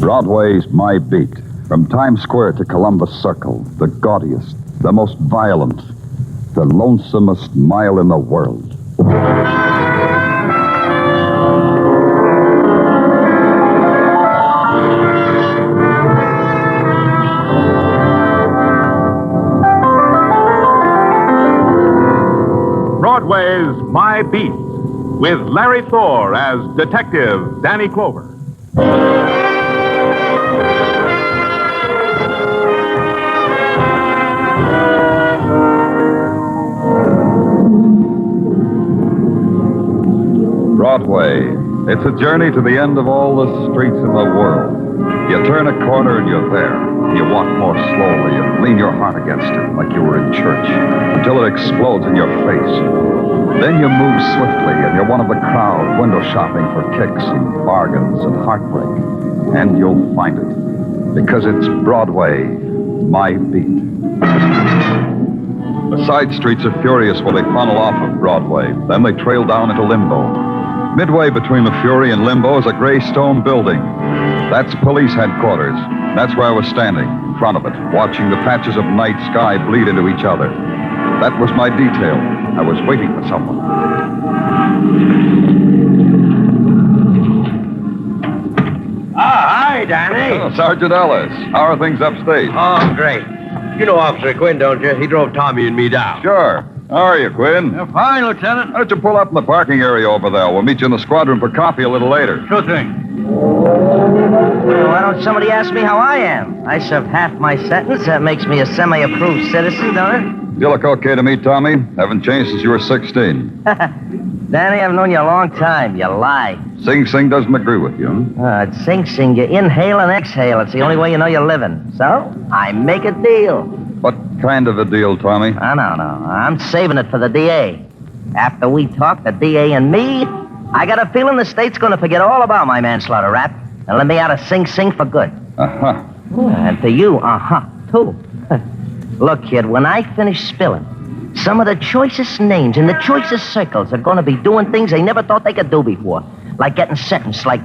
Broadway's My Beat. From Times Square to Columbus Circle, the gaudiest, the most violent, the lonesomest mile in the world. Broadway's My Beat, with Larry Thor as Detective Danny Clover. Broadway. It's a journey to the end of all the streets in the world. You turn a corner and you're there. You walk more slowly and lean your heart against it like you were in church until it explodes in your face. Then you move swiftly and you're one of the crowd window shopping for kicks and bargains and heartbreak. And you'll find it because it's Broadway, My Beat. The side streets are furious while they funnel off of Broadway. Then they trail down into limbo. Midway between the Fury and Limbo is a gray stone building. That's police headquarters. That's where I was standing, in front of it, watching the patches of night sky bleed into each other. That was my detail. I was waiting for someone. Hi, Danny. Oh, Sergeant Ellis. How are things upstate? Oh, great. You know Officer Quinn, don't you? He drove Tommy and me down. Sure. How are you, Quinn? Fine, Lieutenant. Why don't you pull up in the parking area over there? We'll meet you in the squadron for coffee a little later. Sure thing. Well, why don't somebody ask me how I am? I served half my sentence. That makes me a semi-approved citizen, don't You look okay to me, Tommy. Haven't changed since you were 16. it? Danny, I've known you a long time. You lie. Sing Sing doesn't agree with you. At Sing Sing, you inhale and exhale. It's the only way you know you're living. So, I make a deal. What kind of a deal, Tommy? No. I'm saving it for the DA. After we talk, the DA and me, I got a feeling the state's going to forget all about my manslaughter rap and let me out of Sing Sing for good. Uh-huh. And to you, too. Look, kid, when I finish spilling, some of the choicest names in the choicest circles are going to be doing things they never thought they could do before. Like getting sentenced, like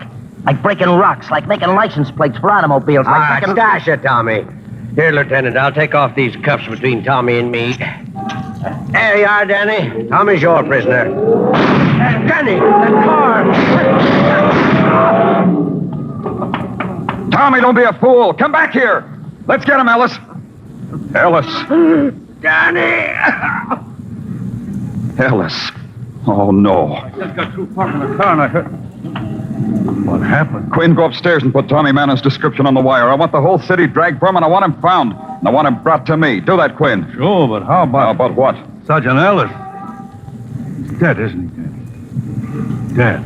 breaking rocks, like making license plates for automobiles, like making... Stash it, Tommy. Here, Lieutenant, I'll take off these cuffs between Tommy and me. There you are, Danny. Tommy's your prisoner. Danny, the car. Tommy, don't be a fool. Come back here. Let's get him, Ellis. Ellis. Danny. Ellis. Oh, no. I just got through parking the car and I heard... What happened? Quinn, go upstairs and put Tommy Mannon's description on the wire. I want the whole city dragged for him, and I want him found. And I want him brought to me. Do that, Quinn. Sure, but how about... How about what? Sergeant Ellis? He's dead, isn't he, Danny? Dead.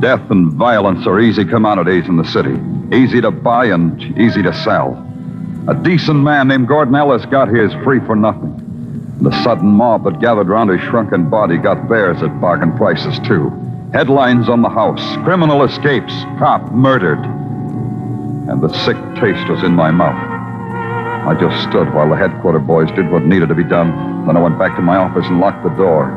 Death and violence are easy commodities in the city. Easy to buy and easy to sell. A decent man named Gordon Ellis got his free for nothing. The sudden mob that gathered around his shrunken body got theirs at bargain prices, too. Headlines on the house, criminal escapes, cop murdered. And the sick taste was in my mouth. I just stood while the headquarter boys did what needed to be done. Then I went back to my office and locked the door.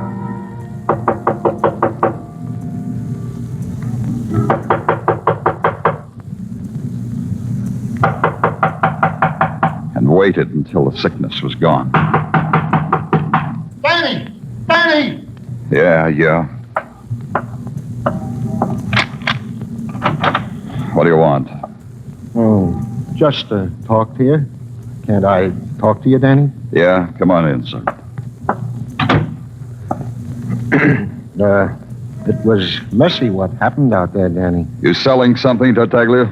And waited until the sickness was gone. Danny! Danny! Yeah. What do you want? Oh, just to talk to you. Can't I talk to you, Danny? Yeah, come on in, sir. It was messy what happened out there, Danny. You selling something, Tartaglia?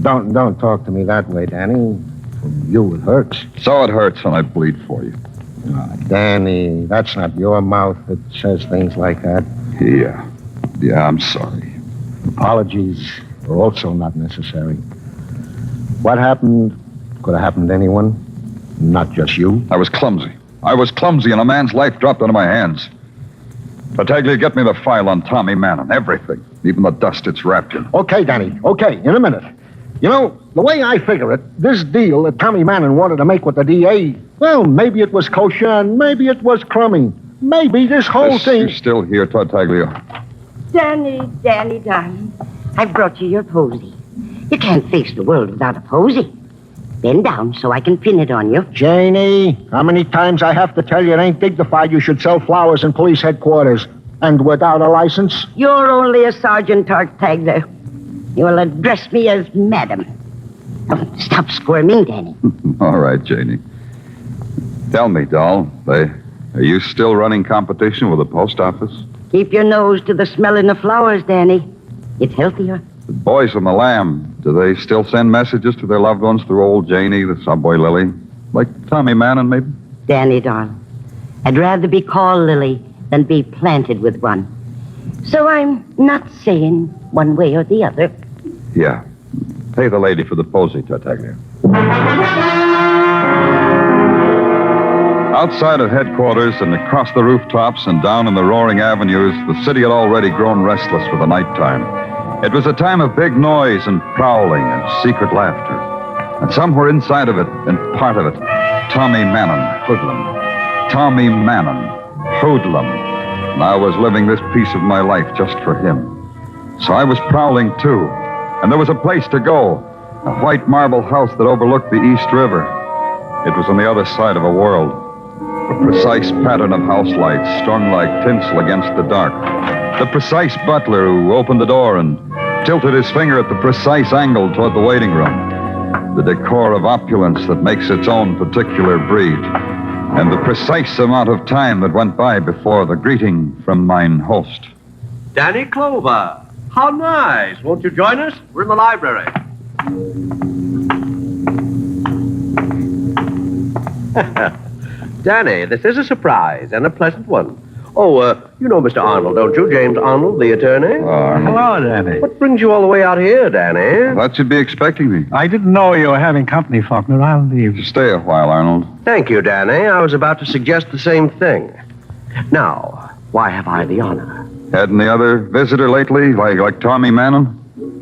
Don't talk to me that way, Danny. For you, it hurts. So it hurts when I bleed for you. Danny, that's not your mouth that says things like that. Yeah, I'm sorry. Apologies are also not necessary. What happened could have happened to anyone, not just you. I was clumsy, and a man's life dropped into my hands. Tartaglia, get me the file on Tommy Mannon, everything, even the dust it's wrapped in. Okay, Danny, okay, in a minute. You know, the way I figure it, this deal that Tommy Mannon wanted to make with the DA, Well, maybe it was kosher, and maybe it was crummy. Maybe this whole thing... You're still here, Tartaglia. Danny, darling, I've brought you your posy. You can't face the world without a posy. Bend down so I can pin it on you. Janie, how many times I have to tell you it ain't dignified you should sell flowers in police headquarters? And without a license? You're only a Sergeant Tartaglia. You'll address me as Madam. Oh, stop squirming, Danny. All right, Janie. Tell me, doll, are you still running competition with the post office? Keep your nose to the smelling of flowers, Danny. It's healthier. The boys from the Lamb, do they still send messages to their loved ones through old Janie, the subway Lily? Like Tommy Mannon, maybe? Danny, darling, I'd rather be called Lily than be planted with one. So I'm not saying one way or the other. Yeah. Pay the lady for the posy, Tartaglia. Outside of headquarters and across the rooftops and down in the roaring avenues, the city had already grown restless for the nighttime. It was a time of big noise and prowling and secret laughter. And somewhere inside of it, and part of it, Tommy Mannon, hoodlum. Tommy Mannon, hoodlum. And I was living this piece of my life just for him. So I was prowling, too. And there was a place to go, a white marble house that overlooked the East River. It was on the other side of a world. A precise pattern of house lights strung like tinsel against the dark. The precise butler who opened the door and tilted his finger at the precise angle toward the waiting room. The decor of opulence that makes its own particular breed. And the precise amount of time that went by before the greeting from mine host. Danny Clover. How nice. Won't you join us? We're in the library. Danny, this is a surprise and a pleasant one. Oh, you know Mr. Arnold, don't you? James Arnold, the attorney. Hello, Danny. What brings you all the way out here, Danny? Thought you'd be expecting me. I didn't know you were having company, Faulkner. I'll leave. Stay a while, Arnold. Thank you, Danny. I was about to suggest the same thing. Now, why have I the honor? Had any other visitor lately, like Tommy Mannon?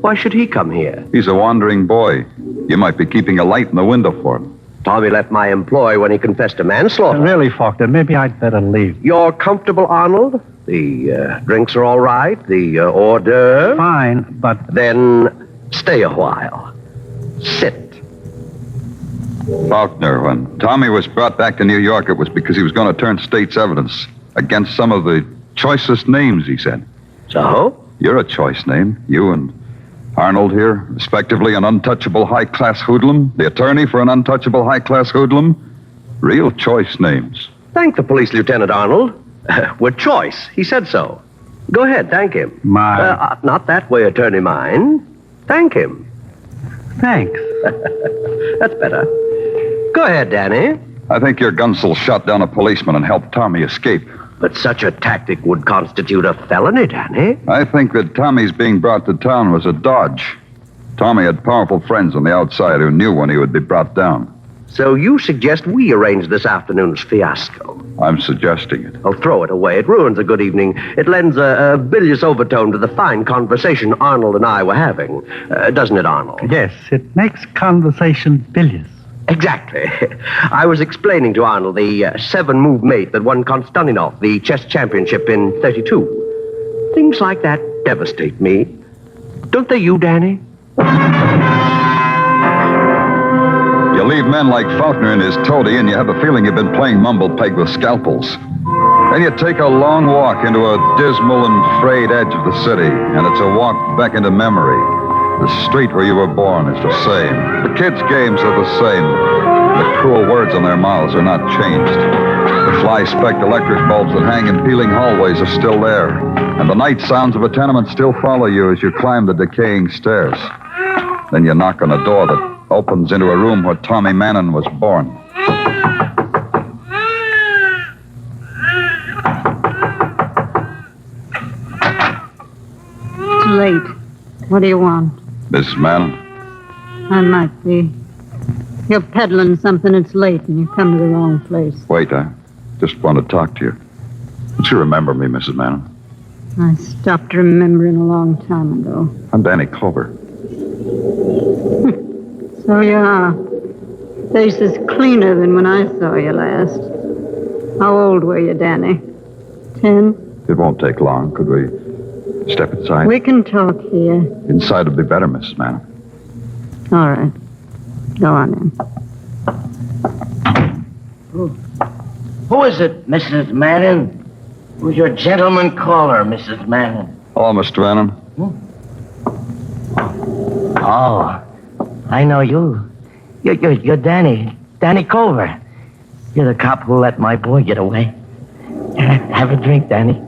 Why should he come here? He's a wandering boy. You might be keeping a light in the window for him. Tommy left my employ when he confessed to manslaughter. Really, Faulkner, maybe I'd better leave. You're comfortable, Arnold? The drinks are all right? The hors d'oeuvre? Fine, but... Then stay a while. Sit. Faulkner, when Tommy was brought back to New York, it was because he was going to turn state's evidence against some of the choicest names, he said. So? You're a choice name. You and Arnold here, respectively an untouchable high-class hoodlum, the attorney for an untouchable high-class hoodlum. Real choice names. Thank the police, Lieutenant Arnold. With choice. He said so. Go ahead, thank him. Not that way, attorney mine. Thank him. Thanks. That's better. Go ahead, Danny. I think your Gunsel shot down a policeman and helped Tommy escape. But such a tactic would constitute a felony, Danny. I think that Tommy's being brought to town was a dodge. Tommy had powerful friends on the outside who knew when he would be brought down. So you suggest we arrange this afternoon's fiasco? I'm suggesting it. Oh, throw it away. It ruins a good evening. It lends a bilious overtone to the fine conversation Arnold and I were having. Doesn't it, Arnold? Yes, it makes conversation bilious. Exactly. I was explaining to Arnold the 7-move mate that won Konstantinov, the chess championship in 32. Things like that devastate me. Don't they you, Danny? You leave men like Faulkner and his toady, and you have a feeling you've been playing mumble peg with scalpels. Then you take a long walk into a dismal and frayed edge of the city, and it's a walk back into memory. The street where you were born is the same. The kids' games are the same. The cruel words on their mouths are not changed. The fly-specked electric bulbs that hang in peeling hallways are still there. And the night sounds of a tenement still follow you as you climb the decaying stairs. Then you knock on a door that opens into a room where Tommy Mannon was born. It's late. What do you want? Mrs. Mannon? I might be. You're peddling something that's late and you come to the wrong place. Wait, I just want to talk to you. Don't you remember me, Mrs. Mannon? I stopped remembering a long time ago. I'm Danny Clover. So you are. Face is cleaner than when I saw you last. How old were you, Danny? 10? It won't take long. Could we step inside? We can talk here. Inside would be better, Mrs. Manning. All right. Go on in. Who is it, Mrs. Manning? Who's your gentleman caller, Mrs. Manning? Hello, Mr. Manning. Oh, I know you. You're Danny Clover. You're the cop who let my boy get away. Have a drink, Danny.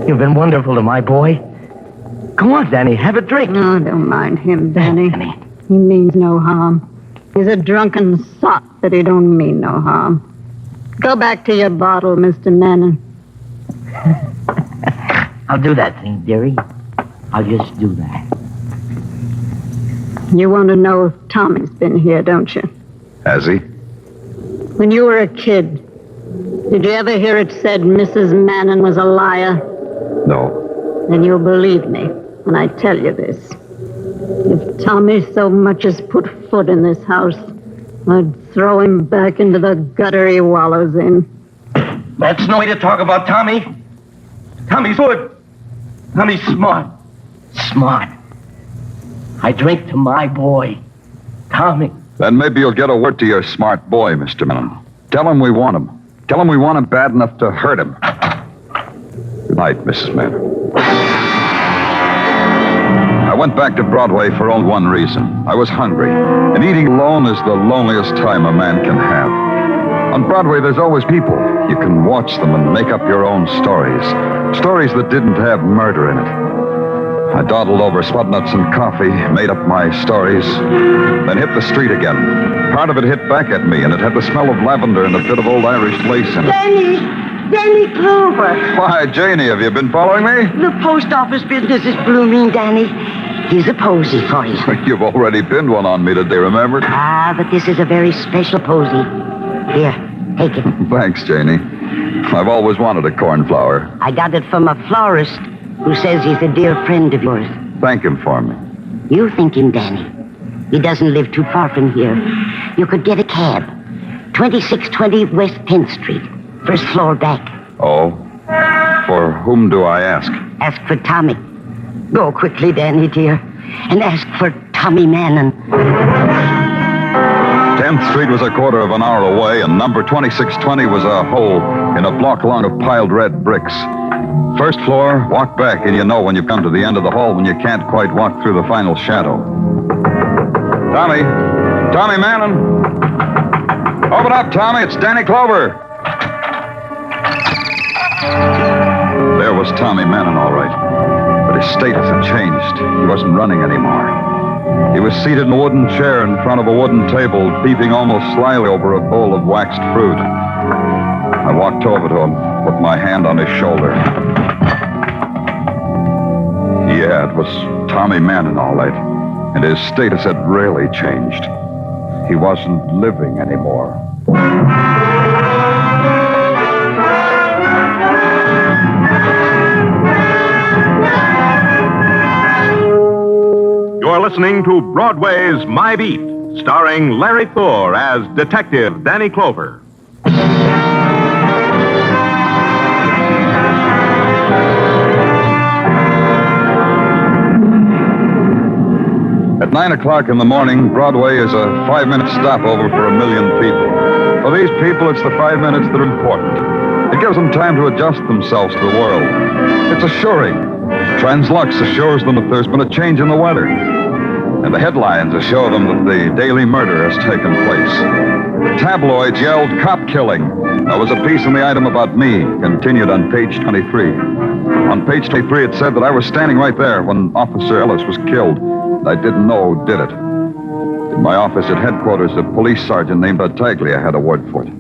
You've been wonderful to my boy. Come on, Danny, have a drink. No, don't mind him, Danny. Danny. He means no harm. He's a drunken sot, but he don't mean no harm. Go back to your bottle, Mr. Manning. I'll do that thing, dearie. I'll just do that. You want to know if Tommy's been here, don't you? Has he? When you were a kid, did you ever hear it said Mrs. Manning was a liar? No. Then you'll believe me when I tell you this. If Tommy so much as put foot in this house, I'd throw him back into the gutter he wallows in. That's no way to talk about Tommy. Tommy's good. Tommy's smart. Smart. I drink to my boy, Tommy. Then maybe you'll get a word to your smart boy, Mr. Manning. Tell him we want him. Tell him we want him bad enough to hurt him. Good night, Mrs. Manning. I went back to Broadway for only one reason. I was hungry, and eating alone is the loneliest time a man can have. On Broadway, there's always people. You can watch them and make up your own stories. Stories that didn't have murder in it. I dawdled over spud nuts and coffee, made up my stories, then hit the street again. Part of it hit back at me, and it had the smell of lavender and a bit of old Irish lace in it. Danny Clover. Why, Janie, have you been following me? The post office business is blooming, Danny. Here's a posy for you. You've already pinned one on me today, remember? Ah, but this is a very special posy. Here, take it. Thanks, Janie. I've always wanted a cornflower. I got it from a florist who says he's a dear friend of yours. Thank him for me. You think him, Danny. He doesn't live too far from here. You could get a cab. 2620 West 10th Street. First floor back. Oh? For whom do I ask? Ask for Tommy. Go quickly, Danny, dear. And ask for Tommy Manning. 10th Street was a quarter of an hour away, and number 2620 was a hole in a block long of piled red bricks. First floor, walk back, and you know when you come to the end of the hall when you can't quite walk through the final shadow. Tommy Manning. Open up, Tommy. It's Danny Clover. There was Tommy Manning, all right. But his status had changed. He wasn't running anymore. He was seated in a wooden chair in front of a wooden table, peeping almost slyly over a bowl of waxed fruit. I walked over to him, put my hand on his shoulder. Yeah, it was Tommy Manning, all right. And his status had really changed. He wasn't living anymore. You're listening to Broadway's My Beat, starring Larry Thor as Detective Danny Clover. At 9 o'clock in the morning, Broadway is a 5-minute stopover for 1 million people. For these people, it's the 5 minutes that are important. It gives them time to adjust themselves to the world. It's assuring. Translux assures them that there's been a change in the weather. And the headlines assure them that the daily murder has taken place. The tabloids yelled, "Cop killing." There was a piece in the item about me, continued on page 23. On page 23, it said that I was standing right there when Officer Ellis was killed. I didn't know who did it. In my office at headquarters, a police sergeant named Tartaglia had a word for it.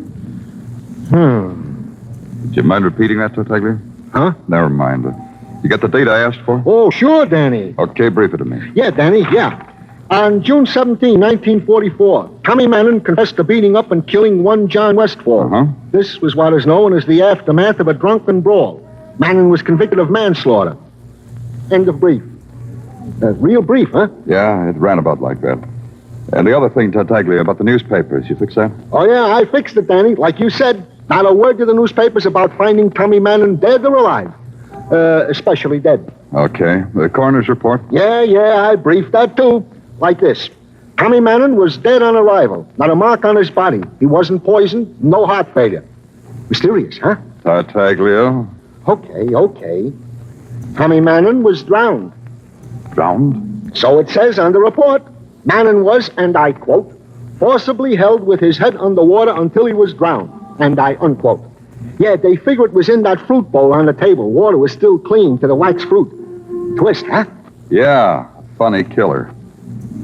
Would you mind repeating that, Tartaglia? Huh? Never mind. You got the date I asked for? Oh, sure, Danny. Okay, brief it to me. Yeah, Danny, yeah. On June 17, 1944, Tommy Manning confessed to beating up and killing one John Westfall. Uh-huh. This was what is known as the aftermath of a drunken brawl. Manning was convicted of manslaughter. End of brief. Real brief, huh? Yeah, it ran about like that. And the other thing, Tartaglia, about the newspapers, you fix that? Oh, yeah, I fixed it, Danny. Like you said, not a word to the newspapers about finding Tommy Manning dead or alive. Especially dead. Okay. The coroner's report? Yeah, I briefed that, too. Like this. Tommy Manning was dead on arrival. Not a mark on his body. He wasn't poisoned, no heart failure. Mysterious, huh? Tartaglia. Okay. Tommy Manning was drowned. Drowned? So it says on the report. Manning was, and I quote, forcibly held with his head underwater until he was drowned, and I unquote. Yeah, they figure it was in that fruit bowl on the table. Water was still clean to the wax fruit. Twist, huh? Yeah, funny killer.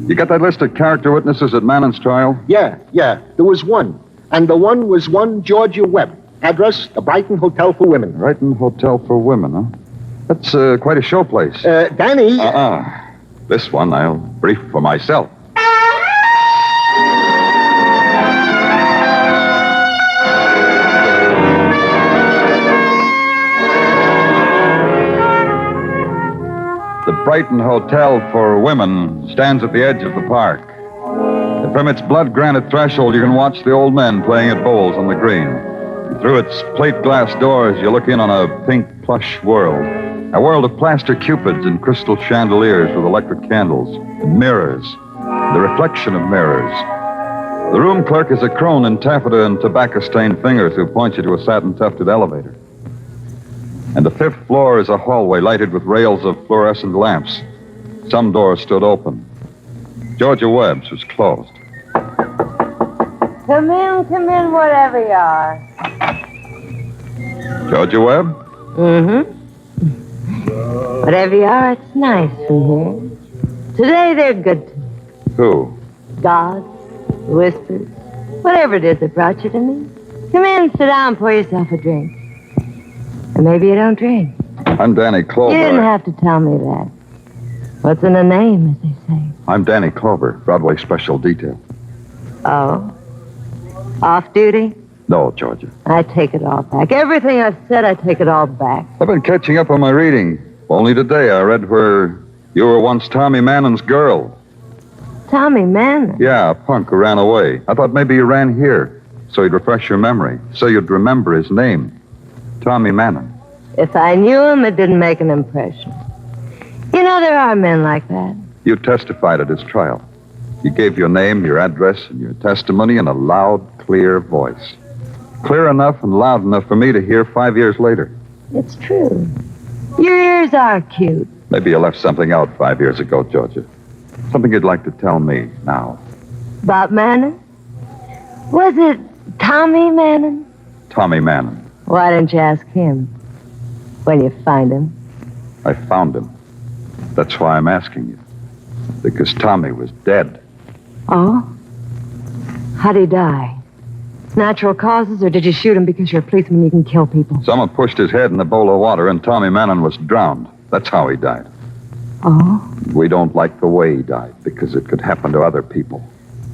You got that list of character witnesses at Manning's trial? Yeah. There was one. And the one was one Georgia Webb. Address, the Brighton Hotel for Women. Brighton Hotel for Women, huh? That's quite a showplace. Danny... This one I'll brief for myself. The Brighton Hotel for Women stands at the edge of the park. And from its blood-granite threshold, you can watch the old men playing at bowls on the green. And through its plate glass doors, you look in on a pink plush world. A world of plaster cupids and crystal chandeliers with electric candles and mirrors, the reflection of mirrors. The room clerk is a crone in taffeta and tobacco-stained fingers who points you to a satin-tufted elevator. And the 5th floor is a hallway lighted with rails of fluorescent lamps. Some doors stood open. Georgia Webb's was closed. Come in, whatever you are. Georgia Webb? Mm-hmm. Whatever you are, it's nice from here. Today they're good to me. Who? God, whispers, whatever it is that brought you to me. Come in, sit down, pour yourself a drink. Or maybe you don't drink. I'm Danny Clover. You didn't have to tell me that. What's in a name, as they say? I'm Danny Clover, Broadway Special Detail. Oh? Off duty? No, Georgia. I take it all back. Everything I've said, I take it all back. I've been catching up on my reading. Only today I read where you were once Tommy Manning's girl. Tommy Manning? Yeah, a punk who ran away. I thought maybe you ran here, so you'd refresh your memory, so you'd remember his name. Tommy Manning. If I knew him, it didn't make an impression. You know, there are men like that. You testified at his trial. You gave your name, your address, and your testimony in a loud, clear voice. Clear enough and loud enough for me to hear 5 years later. It's true. Your ears are cute. Maybe you left something out 5 years ago, Georgia. Something you'd like to tell me now. About Manning? Was it Tommy Manning? Tommy Manning. Why didn't you ask him when you find him? I found him. That's why I'm asking you. Because Tommy was dead. Oh? How'd he die? Natural causes, or did you shoot him because you're a policeman and you can kill people? Someone pushed his head in a bowl of water and Tommy Manning was drowned. That's how he died. Oh? We don't like the way he died because it could happen to other people.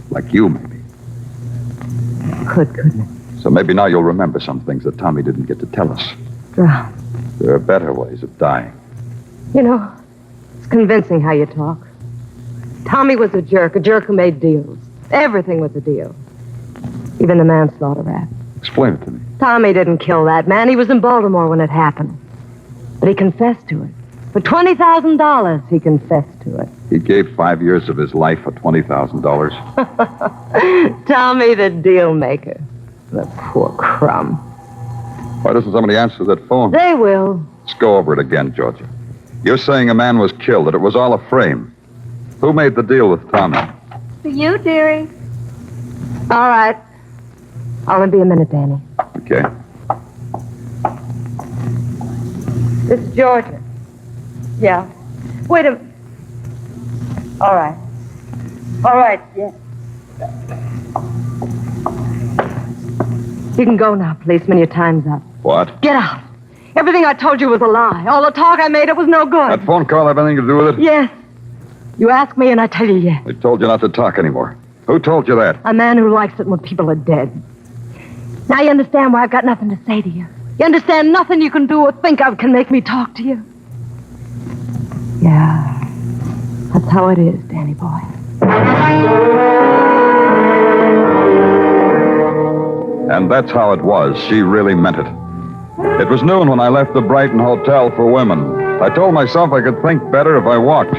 Like you, maybe. Couldn't it? So maybe now you'll remember some things that Tommy didn't get to tell us. Drowned. There are better ways of dying. You know, it's convincing how you talk. Tommy was a jerk who made deals. Everything was a deal. Even the manslaughter rap. Explain it to me. Tommy didn't kill that man. He was in Baltimore when it happened. But he confessed to it. For $20,000, he confessed to it. He gave 5 years of his life for $20,000. Tommy the deal maker. The poor crumb. Why doesn't somebody answer that phone? They will. Let's go over it again, Georgia. You're saying a man was killed, that it was all a frame. Who made the deal with Tommy? For you, dearie. All right. I'll be a minute, Danny. Okay. This is Georgia. Yeah. Wait a minute. All right. All right, yeah. You can go now, policeman. Your time's up. What? Get out. Everything I told you was a lie. All the talk I made, it was no good. That phone call have anything to do with it? Yes. You ask me, and I tell you yes. They told you not to talk anymore. Who told you that? A man who likes it when people are dead. Now you understand why I've got nothing to say to you. You understand nothing you can do or think of can make me talk to you. Yeah. That's how it is, Danny boy. And that's how it was. She really meant it. It was noon when I left the Brighton Hotel for women. I told myself I could think better if I walked.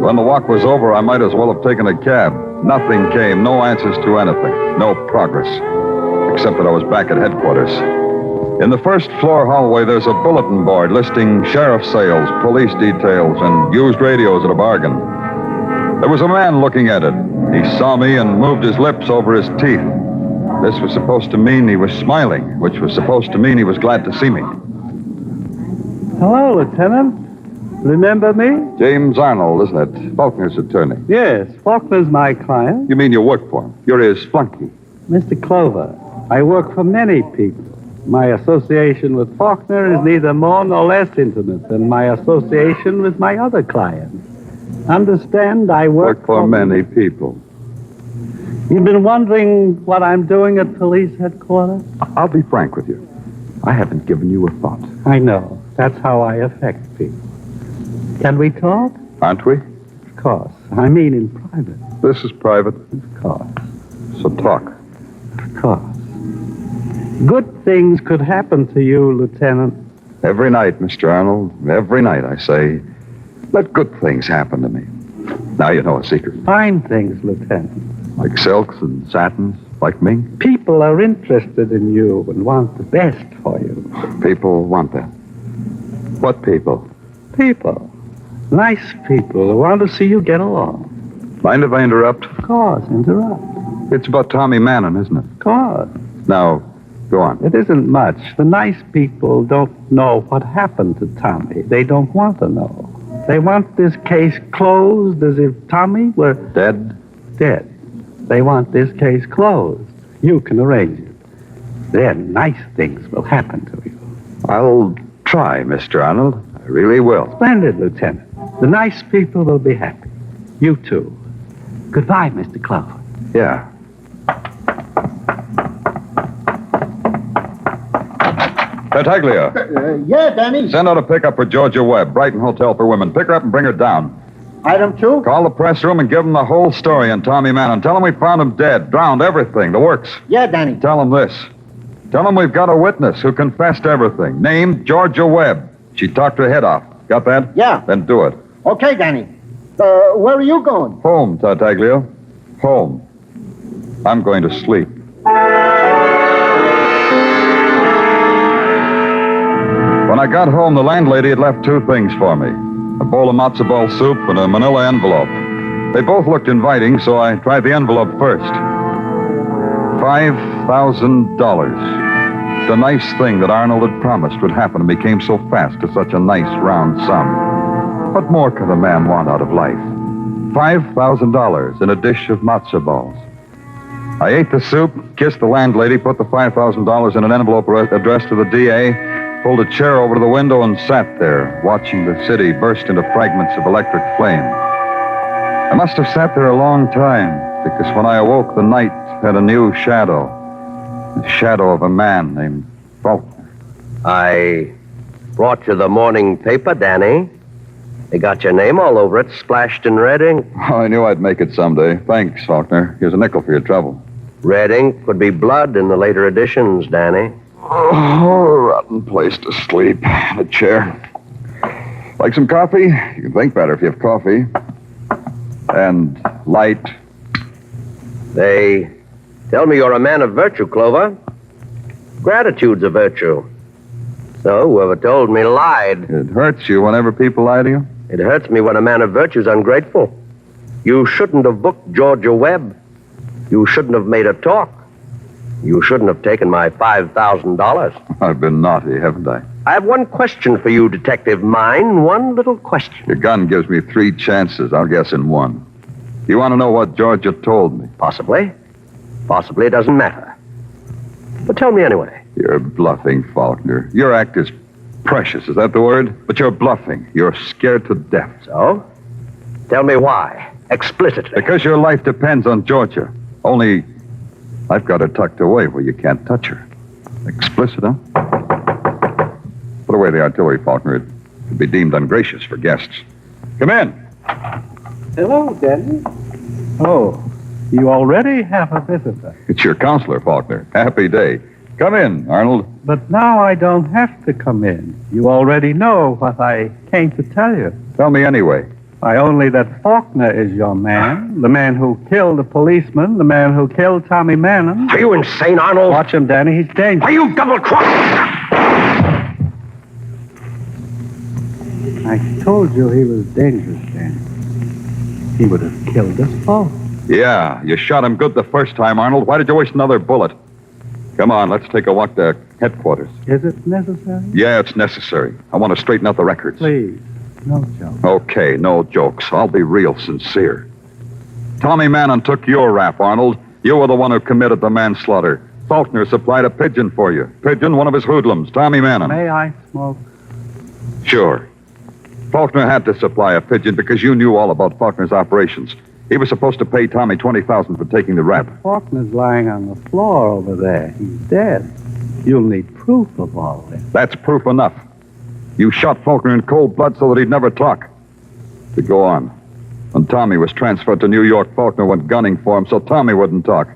When the walk was over, I might as well have taken a cab. Nothing came, no answers to anything, no progress, except that I was back at headquarters. In the first floor hallway, there's a bulletin board listing sheriff sales, police details, and used radios at a bargain. There was a man looking at it. He saw me and moved his lips over his teeth. This was supposed to mean he was smiling, which was supposed to mean he was glad to see me. Hello, Lieutenant. Remember me? James Arnold, isn't it? Faulkner's attorney. Yes, Faulkner's my client. You mean you work for him? You're his flunky. Mr. Clover, I work for many people. My association with Faulkner is neither more nor less intimate than my association with my other clients. Understand, I work for many people. You've been wondering what I'm doing at police headquarters? I'll be frank with you. I haven't given you a thought. I know. That's how I affect people. Can we talk? Aren't we? Of course. I mean in private. This is private. Of course. So talk. Of course. Good things could happen to you, Lieutenant. Every night, Mr. Arnold, every night I say, let good things happen to me. Now you know a secret. Fine things, Lieutenant. Like silks and satins, like me. People are interested in you and want the best for you. People want that. What people? People. Nice people who want to see you get along. Mind if I interrupt? Of course, interrupt. It's about Tommy Mannon, isn't it? Of course. Now, go on. It isn't much. The nice people don't know what happened to Tommy. They don't want to know. They want this case closed as if Tommy were... Dead? Dead. They want this case closed. You can arrange it. Then nice things will happen to you. I'll try, Mr. Arnold. I really will. Splendid, Lieutenant. The nice people will be happy. You too. Goodbye, Mr. Clover. Yeah. Tartaglia. Yeah, Danny. Send out a pickup for Georgia Webb, Brighton Hotel for Women. Pick her up and bring her down. Item 2? Call the press room and give them the whole story on Tommy Mannon. Tell them we found him dead, drowned, everything, the works. Yeah, Danny. Tell them this. Tell them we've got a witness who confessed everything. Named Georgia Webb. She talked her head off. Got that? Yeah. Then do it. Okay, Danny. Where are you going? Home, Tartaglia. Home. I'm going to sleep. When I got home, the landlady had left 2 things for me. A bowl of matzo ball soup and a manila envelope. They both looked inviting, so I tried the envelope first. $5,000. The nice thing that Arnold had promised would happen to me came so fast to such a nice round sum. What more could a man want out of life? $5,000 in a dish of matzo balls. I ate the soup, kissed the landlady, put the $5,000 in an envelope addressed to the DA, pulled a chair over to the window and sat there, watching the city burst into fragments of electric flame. I must have sat there a long time, because when I awoke, the night had a new shadow. The shadow of a man named Faulkner. I brought you the morning paper, Danny. They got your name all over it, splashed in red ink. Oh, I knew I'd make it someday. Thanks, Faulkner. Here's a nickel for your trouble. Red ink could be blood in the later editions, Danny. Oh, rotten place to sleep. A chair. Like some coffee? You can think better if you have coffee. And light. They tell me you're a man of virtue, Clover. Gratitude's a virtue. So whoever told me lied. It hurts you whenever people lie to you? It hurts me when a man of virtue's ungrateful. You shouldn't have booked Georgia Webb. You shouldn't have made her talk. You shouldn't have taken my $5,000. I've been naughty, haven't I? I have one question for you, Detective Mine. One little question. Your gun gives me 3 chances. I'll guess in 1. You want to know what Georgia told me? Possibly. Possibly it doesn't matter. But tell me anyway. You're bluffing, Faulkner. Your act is precious, is that the word? But you're bluffing. You're scared to death. So? Tell me why. Explicitly. Because your life depends on Georgia. Only I've got her tucked away where you can't touch her. Explicit, huh? Put away the artillery, Faulkner. It could be deemed ungracious for guests. Come in. Hello, Danny. Oh, you already have a visitor. It's your counselor, Faulkner. Happy day. Come in, Arnold. But now I don't have to come in. You already know what I came to tell you. Tell me anyway. Only that Faulkner is your man, the man who killed the policeman, the man who killed Tommy Mannon. Are you insane, Arnold? Watch him, Danny. He's dangerous. Are you double-crossed? I told you he was dangerous, Danny. He would have killed us both. Yeah, you shot him good the first time, Arnold. Why did you waste another bullet? Come on, let's take a walk to headquarters. Is it necessary? Yeah, it's necessary. I want to straighten out the records. Please, no joke. Okay, no jokes. I'll be real sincere. Tommy Mannon took your rap, Arnold. You were the one who committed the manslaughter. Faulkner supplied a pigeon for you. Pigeon, one of his hoodlums, Tommy Mannon. May I smoke? Sure. Faulkner had to supply a pigeon because you knew all about Faulkner's operations. He was supposed to pay Tommy $20,000 for taking the rap. Faulkner's lying on the floor over there. He's dead. You'll need proof of all this. That's proof enough. You shot Faulkner in cold blood so that he'd never talk. To go on. When Tommy was transferred to New York, Faulkner went gunning for him so Tommy wouldn't talk.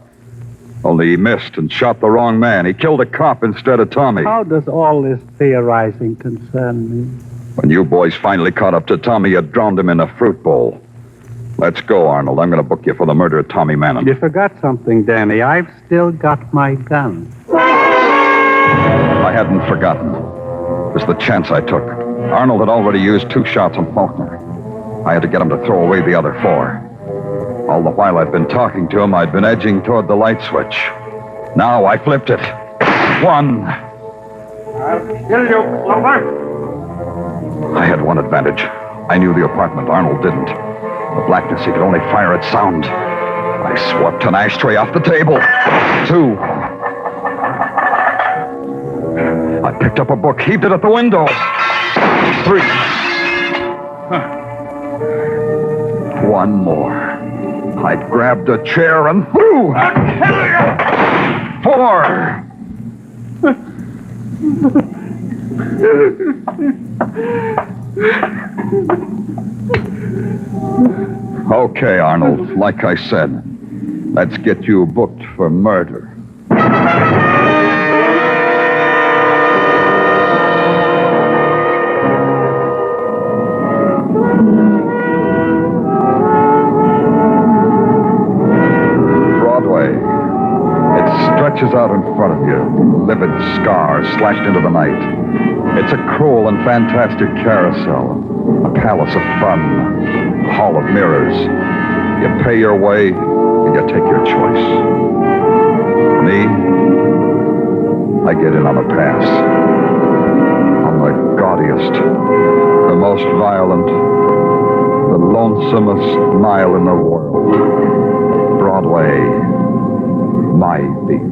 Only he missed and shot the wrong man. He killed a cop instead of Tommy. How does all this theorizing concern me? When you boys finally caught up to Tommy, you drowned him in a fruit bowl. Let's go, Arnold. I'm going to book you for the murder of Tommy Mannon. You forgot something, Danny. I've still got my gun. I hadn't forgotten. It was the chance I took. Arnold had already used 2 shots on Faulkner. I had to get him to throw away the other 4. All the while I'd been talking to him, I'd been edging toward the light switch. Now I flipped it. 1. I'll kill you, Clover. I had one advantage. I knew the apartment. Arnold didn't. The blackness, he could only fire at sound. I swept an ashtray off the table. 2. I picked up a book, heaved it at the window. 3. 1 more. I grabbed a chair and threw. I'll kill you. 4. Okay, Arnold. Like I said, let's get you booked for murder. Broadway. It stretches out in front of you, livid scars slashed into the night. It's a cruel and fantastic carousel, a palace of fun, a hall of mirrors. You pay your way, and you take your choice. Me, I get in on the pass. On the gaudiest, the most violent, the lonesomest mile in the world. Broadway, my beat.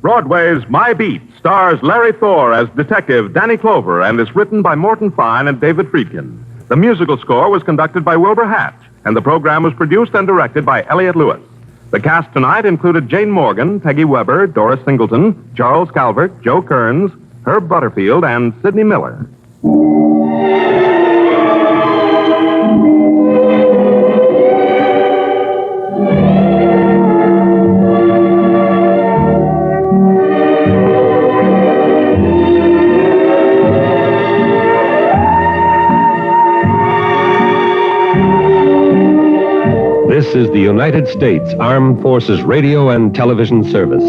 Broadway's My Beat stars Larry Thor as Detective Danny Clover and is written by Morton Fine and David Friedkin. The musical score was conducted by Wilbur Hatch, and the program was produced and directed by Elliott Lewis. The cast tonight included Jane Morgan, Peggy Weber, Doris Singleton, Charles Calvert, Joe Kearns, Herb Butterfield, and Sidney Miller. This is the United States Armed Forces Radio and Television Service.